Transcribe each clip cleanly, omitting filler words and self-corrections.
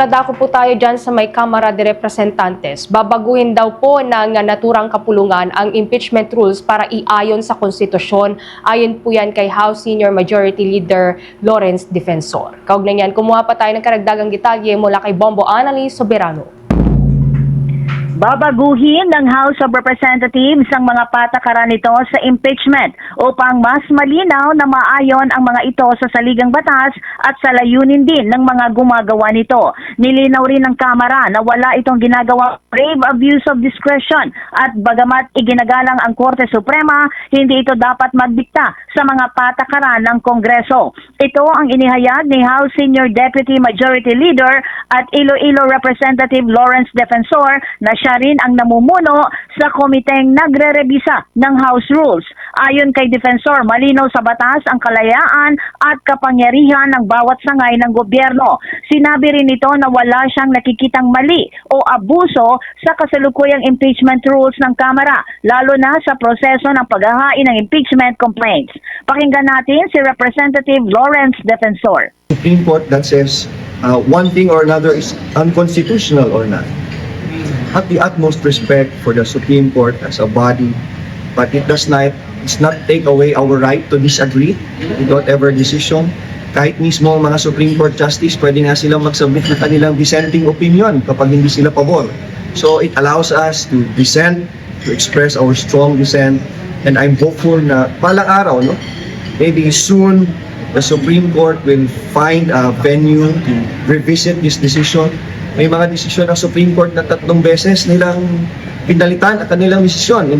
Dadako po tayo dyan sa may Kamara de Representantes. Babaguhin daw po ng naturang kapulungan ang impeachment rules para iayon sa konstitusyon. Ayon po yan kay House Senior Majority Leader Lawrence Defensor. Kaugnay niyan, kumuha pa tayo ng karagdagang detalye mula kay Bombo Annalise Soberano. Babaguhin ng House of Representatives ang mga patakaran nito sa impeachment upang mas malinaw na maayon ang mga ito sa saligang batas at sa layunin din ng mga gumagawa nito. Nilinaw rin ng Kamara na wala itong ginagawa grave abuse of discretion at bagamat iginagalang ang Korte Suprema, hindi ito dapat magdikta sa mga patakaran ng Kongreso. Ito ang inihayag ni House Senior Deputy Majority Leader at Iloilo Representative Lawrence Defensor na siya rin ang namumuno sa komiteng nagre-rebisa ng House Rules. Ayon kay Defensor, malinaw sa batas ang kalayaan at kapangyarihan ng bawat sangay ng gobyerno. Sinabi rin nito na wala siyang nakikitang mali o abuso sa kasalukuyang impeachment rules ng Kamara, lalo na sa proseso ng paghahain ng impeachment complaints. Pakinggan natin si Representative Lawrence Defensor. Supreme Court that says one thing or another is unconstitutional or not. Have the utmost respect for the Supreme Court as a body, but it's not take away our right to disagree with whatever decision. Kahit mismo ang mga Supreme Court Justice, pwede nga silang mag-submit ng kanilang dissenting opinion kapag hindi sila pabor. So it allows us to dissent, to express our strong dissent, and I'm hopeful na palang araw, no? Maybe soon, the Supreme Court will find a venue to revisit this decision. May mga desisyon ng Supreme Court na 3 beses nilang pinalitan ang kanilang desisyon.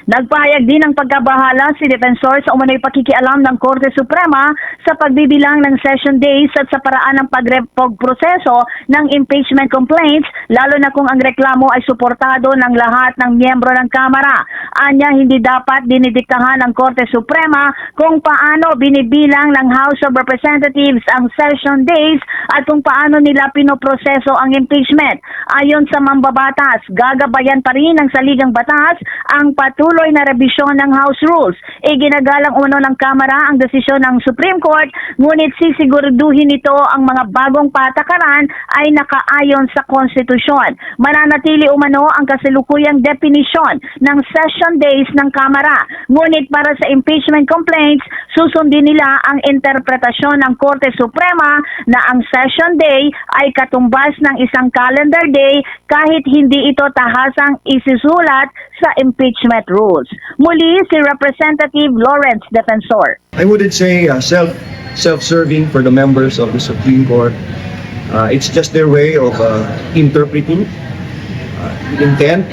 Nagpahayag din ng pagkabahala si Defensor sa umano'y pakikialam ng Korte Suprema sa pagbibilang ng session days at sa paraan ng pagproseso ng impeachment complaints, lalo na kung ang reklamo ay suportado ng lahat ng miyembro ng Kamara. Anya, hindi dapat dinidiktahan ng Korte Suprema kung paano binibilang ng House of Representatives ang session days at kung paano nila pinoproseso ang impeachment. Ayon sa mambabatas, gagabayan pa rin ng saligang batas ang patuloy na rebisyon ng House Rules. Iginagalang umano ng Kamara ang desisyon ng Supreme Court, ngunit sisiguraduhin nito ang mga bagong patakaran ay nakaayon sa konstitusyon. Mananatili umano ang kasalukuyang definisyon ng session days ng Kamara. Ngunit para sa impeachment complaints, susundin nila ang interpretasyon ng Korte Suprema na ang session day ay katumbas ng isang calendar day kahit hindi ito tahasang isisulat sa impeachment rules. Muli si Representative Lawrence Defensor. I wouldn't say self-serving for the members of the Supreme Court. It's just their way of interpreting the intent.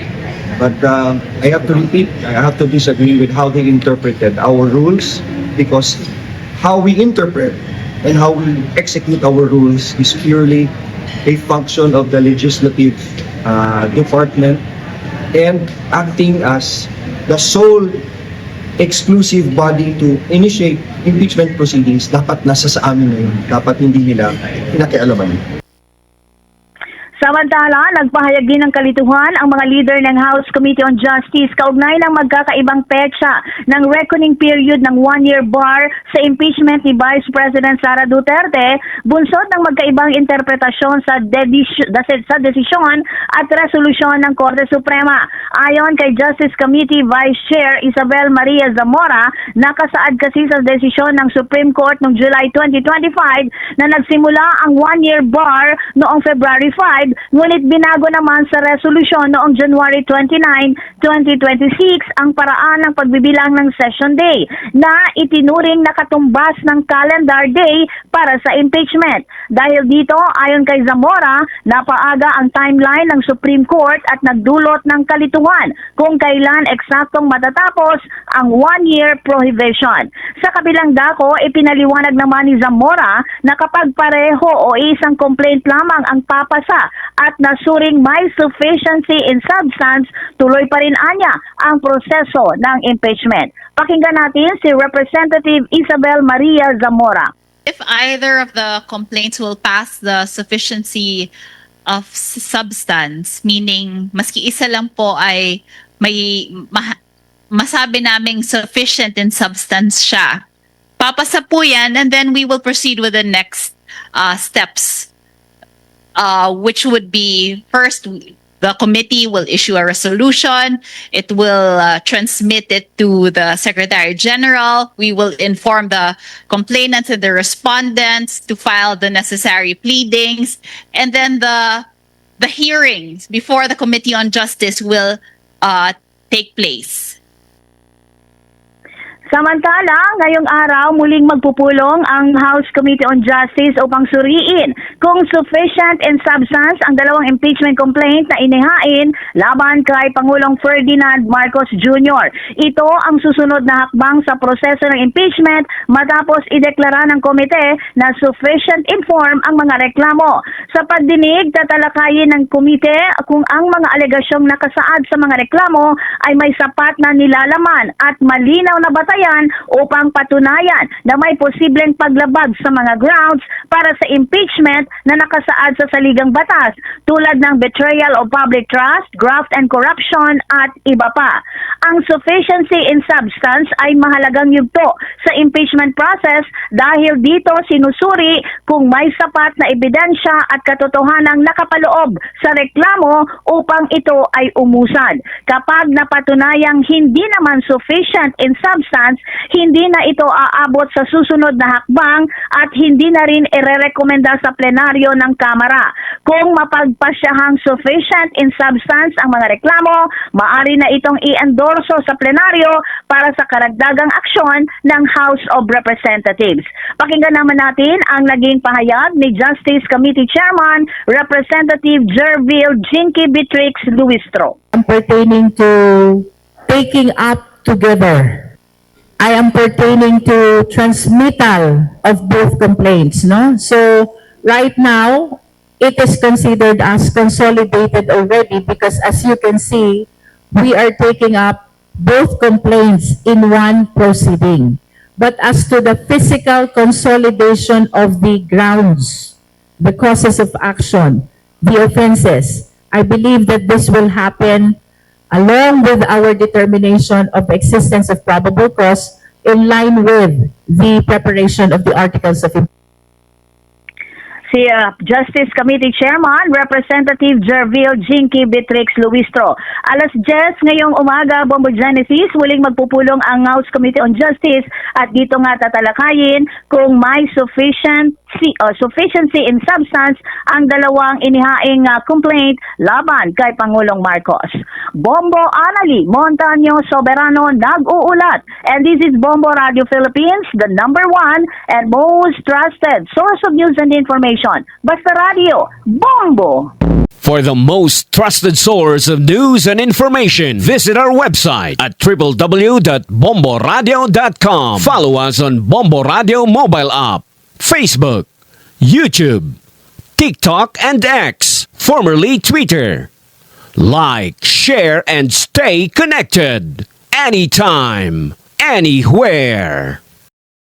But I have to repeat, I have to disagree with how they interpreted our rules, because how we interpret and how we execute our rules is purely a function of the legislative department and acting as the sole exclusive body to initiate impeachment proceedings. Dapat nasa sa amin na yun. Dapat hindi nila pinakialaman. Samantala, nagpahayag din ng kalituhan ang mga leader ng House Committee on Justice kaugnay ng magkakaibang petsa ng reckoning period ng 1-year bar sa impeachment ni Vice President Sara Duterte, bunsod ng magkaibang interpretasyon sa desisyon at resolusyon ng Korte Suprema. Ayon kay Justice Committee Vice Chair Isabel Maria Zamora, nakasaad kasi sa desisyon ng Supreme Court noong July 2025 na nagsimula ang 1-year bar noong February 5, ngunit binago naman sa resolusyon noong January 29, 2026 ang paraan ng pagbibilang ng session day na itinuring na katumbas ng calendar day para sa impeachment. Dahil dito, ayon kay Zamora, napaaga ang timeline ng Supreme Court at nagdulot ng kalituhan kung kailan eksaktong matatapos ang 1-year prohibition. Sa kabilang dako, ipinaliwanag naman ni Zamora na kapag pareho o isang complaint lamang ang papasa at nasuring may sufficiency in substance, tuloy pa rin anya ang proseso ng impeachment. Pakinggan natin si Representative Isabel Maria Zamora. If either of the complaints will pass the sufficiency of substance, meaning maski isa lang po ay may masabi naming sufficient in substance siya, papasa po yan and then we will proceed with the next steps which would be first, the committee will issue a resolution. It will transmit it to the Secretary General. We will inform the complainants and the respondents to file the necessary pleadings. And then the hearings before the Committee on Justice will take place. Samantala, ngayong araw muling magpupulong ang House Committee on Justice upang suriin kung sufficient in substance ang dalawang impeachment complaint na inihain laban kay Pangulong Ferdinand Marcos Jr. Ito ang susunod na hakbang sa proseso ng impeachment matapos ideklara ng komite na sufficient inform ang mga reklamo. Sa pagdinig, tatalakayin ng komite kung ang mga alegasyong nakasaad sa mga reklamo ay may sapat na nilalaman at malinaw na batayan upang patunayan na may posibleng paglabag sa mga grounds para sa impeachment na nakasaad sa saligang batas tulad ng betrayal of public trust, graft and corruption at iba pa. Ang sufficiency in substance ay mahalagang yugto sa impeachment process dahil dito sinusuri kung may sapat na ebidensya at katotohanang nakapaloob sa reklamo upang ito ay umusad. Kapag napatunayang hindi naman sufficient in substance, hindi na ito aabot sa susunod na hakbang at hindi na rin irerekomenda sa plenaryo ng Kamara. Kung mapagpasyahang sufficient in substance ang mga reklamo, maaari na itong i-endorso sa plenaryo para sa karagdagang aksyon ng House of Representatives. Pakinggan naman natin ang naging pahayag ni Justice Committee Chairman, Representative Jervil Jinky Beatrix Luistro. Pertaining to taking up together. I am pertaining to transmittal of both complaints, no? So right now, it is considered as consolidated already because as you can see, we are taking up both complaints in one proceeding. But as to the physical consolidation of the grounds, the causes of action, the offenses, I believe that this will happen along with our determination of the existence of probable cause in line with the preparation of the articles of impeachment. Si Justice Committee Chairman, Representative Jervil Jinky Beatrix Luistro. Alas 10 ngayong umaga, Bombo Genesis, muling magpupulong ang House Committee on Justice at dito nga tatalakayin kung may sufficiency in substance ang dalawang inihaing complaint laban kay Pangulong Marcos. Bombo Anali Montaño Soberano nag-uulat. And this is Bombo Radio Philippines, the #1 and most trusted source of news and information. Basta Radio, Bombo! For the most trusted source of news and information, visit our website at www.bomboradio.com. Follow us on Bombo Radio mobile app, Facebook, YouTube, TikTok, and X, formerly Twitter. Like, share, and stay connected. Anytime, anywhere.